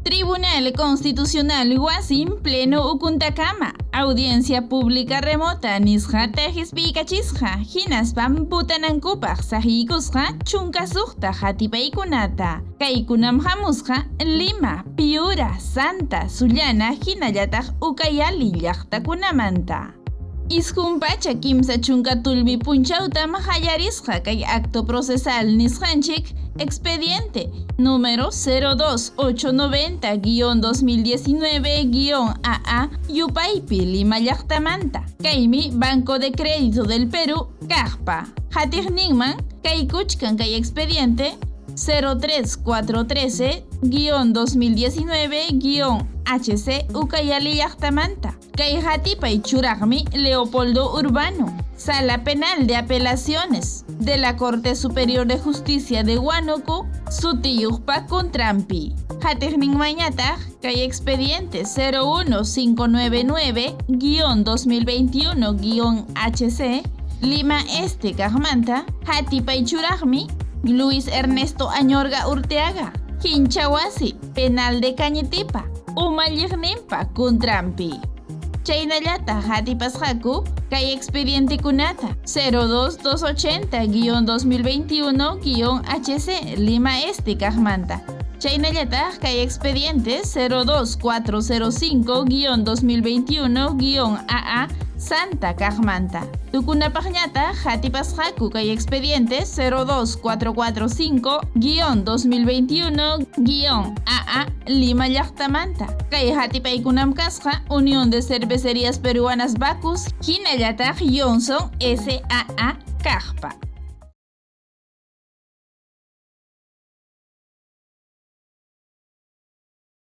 Tribunal Constitucional Wasim Pleno Ukuntakama Audiencia Pública Remota Nisqa Tejispikachisqa Hinaspam Putanankupaq Sahikusqa Chunkasuqta Hatipaykunata Kaykunam hamusqa Lima, Piura, Santa, Sullana Hinallataq Ucayali llaqtakunamanta. Isqunpacha kimsa chunka tulmi punchawta mahallarisqa kay acto procesal nisqanchik expediente número 02890-2019-AA Yupaypi Lima llaqtamanta. Kaymi Banco de Crédito del Perú kaqpa. Hatiqninman kay kuchkan kay expediente 03413-2019-HC Ucayali llaqtamanta. Kay hatipay churaqmi Leopoldo Urbano, Sala Penal de Apelaciones de la Corte Superior de Justicia de Huánuco, Sutiyuqpa Kuntrampi. Hatiqninmañataq kay expediente 01599-2021-HC Lima Este kaqmanta hatipay churaqmi Luis Ernesto Añorga Urteaga, Hinchawasi, Penal de Cañitipa, Umalliqninpa Kuntrampi. Chaynallata hatipasqaku kay expediente kunata 02280-2021-HC Lima Este kaqmanta. Chaynallata kay expediente 02405-2021-AA Santa kaqmanta. Tukunapaqñata hatipasqaku kay expediente 02445-2021-AA Lima llaqtamanta. Kay hatipaykunam kasqa Unión de Cervecerías Peruanas Bacus hinallataq Johnson SAA kaqpa.